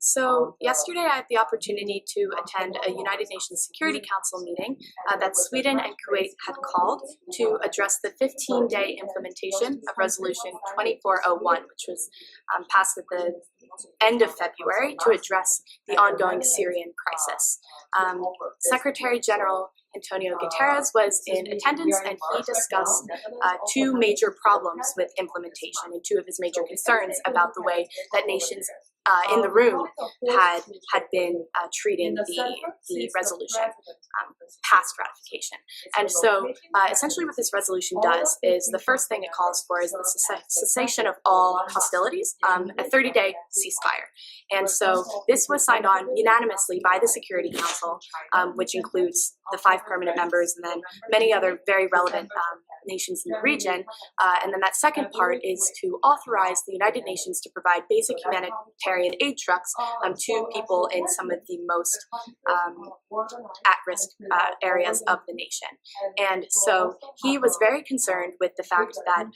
So yesterday I had the opportunity to attend a United Nations Security Council meeting that Sweden and Kuwait had called to address the 15-day implementation of Resolution 2401, which was passed at the end of February to address the ongoing Syrian crisis. Secretary General Antonio Guterres was in attendance, and he discussed two major problems with implementation and two of his major concerns about the way that nations in the room had been treating the resolution past ratification. And so essentially what this resolution does is the first thing it calls for is the cessation of all hostilities, a 30-day ceasefire. And so this was signed on unanimously by the Security Council, which includes the 5 permanent members and then many other very relevant nations in the region. And then that second part is to authorize the United Nations to provide basic humanitarian aid trucks to people in some of the most at-risk areas of the nation. And so he was very concerned with the fact that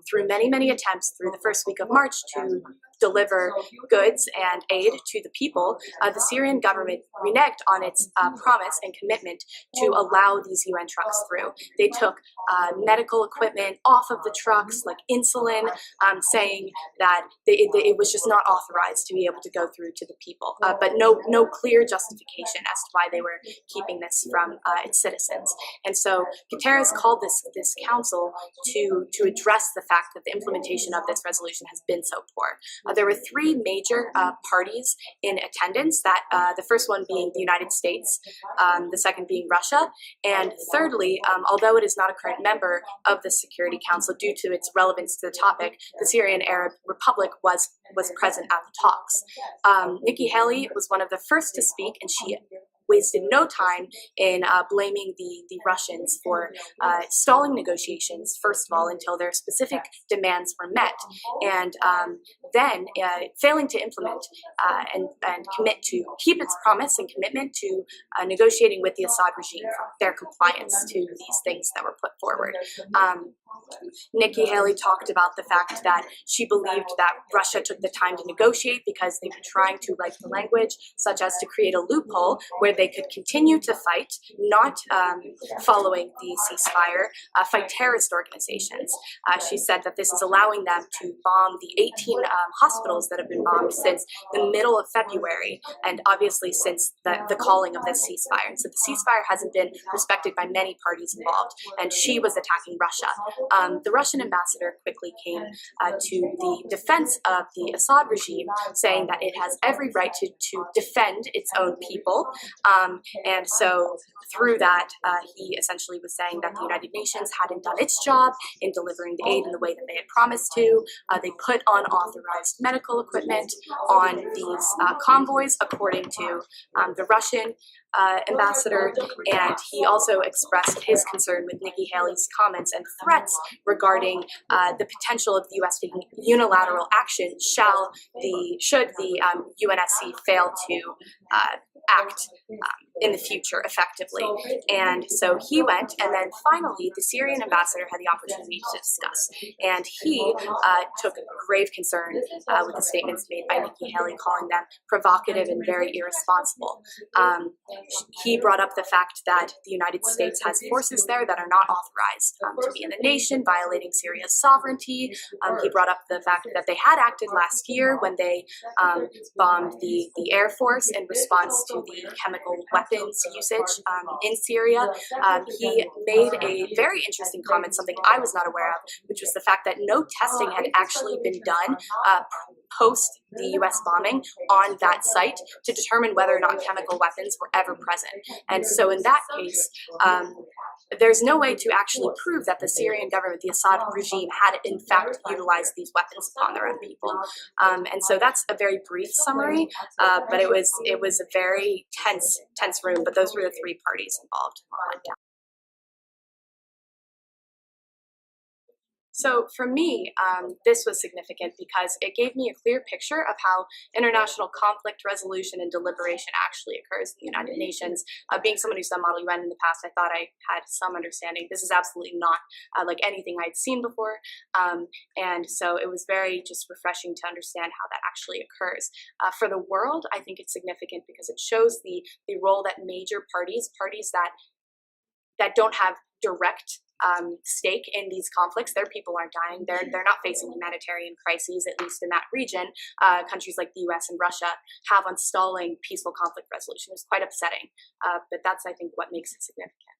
through many attempts through the first week of March to deliver goods and aid to the people, the Syrian government reneged on its promise and commitment to allow these UN trucks through. They took medical equipment off of the trucks, like insulin, saying that it was just not authorized to be able to go through to the people, but no clear justification as to why they were keeping this from its citizens. And so Guterres called this council to address the fact that the implementation of this resolution has been so poor. There were 3 major parties in attendance, that the first one being the United States, the second being Russia, and thirdly, although it is not a current member of the Security Council due to its relevance to the topic, the Syrian Arab Republic was present at the talks. Nikki Haley was one of the first to speak, and she wasted no time in blaming the Russians for stalling negotiations, first of all, until their specific demands were met, and then failing to implement and commit to keep its promise and commitment to negotiating with the Assad regime for their compliance to these things that were put forward. Nikki Haley talked about the fact that she believed that Russia took the time to negotiate because they were trying to, like the language, such as to create a loophole where they could continue to fight, not following the ceasefire, fight terrorist organizations. She said that this is allowing them to bomb the 18 hospitals that have been bombed since the middle of February, and obviously since the calling of this ceasefire. And so the ceasefire hasn't been respected by many parties involved, and she was attacking Russia. The Russian ambassador quickly came to the defense of the Assad regime, saying that it has every right to defend its own people. And so through that, he essentially was saying that the United Nations hadn't done its job in delivering the aid in the way that they had promised to. They put unauthorized medical equipment on these convoys, according to the Russian ambassador, and he also expressed his concern with Nikki Haley's comments and threats regarding the potential of the U.S. taking unilateral action should the UNSC fail to act in the future effectively. And so he went, and then finally the Syrian ambassador had the opportunity to discuss, and he took grave concern with the statements made by Nikki Haley, calling them provocative and very irresponsible. He brought up the fact that the United States has forces there that are not authorized to be in the nation, violating Syria's sovereignty. He brought up the fact that they had acted last year when they bombed the Air Force in response to the chemical weapons usage in Syria. He made a very interesting comment, something I was not aware of, which was the fact that no testing had actually been done post the U.S. bombing on that site to determine whether or not chemical weapons were ever present. And so in that case, there's no way to actually prove that the Syrian government, the Assad regime, had in fact utilized these weapons upon their own people. And so that's a very brief summary, but it was a very tense room, but those were the 3 parties involved. So for me, this was significant because it gave me a clear picture of how international conflict resolution and deliberation actually occurs in the United Nations. Being someone who's done Model UN in the past, I thought I had some understanding. This is absolutely not like anything I'd seen before. And so it was very just refreshing to understand how that actually occurs. For the world, I think it's significant because it shows the role that major parties that don't have direct stake in these conflicts. Their people aren't dying. They're not facing humanitarian crises, at least in that region. Countries like the US and Russia have on stalling peaceful conflict resolution. It's quite upsetting, but that's, I think, what makes it significant.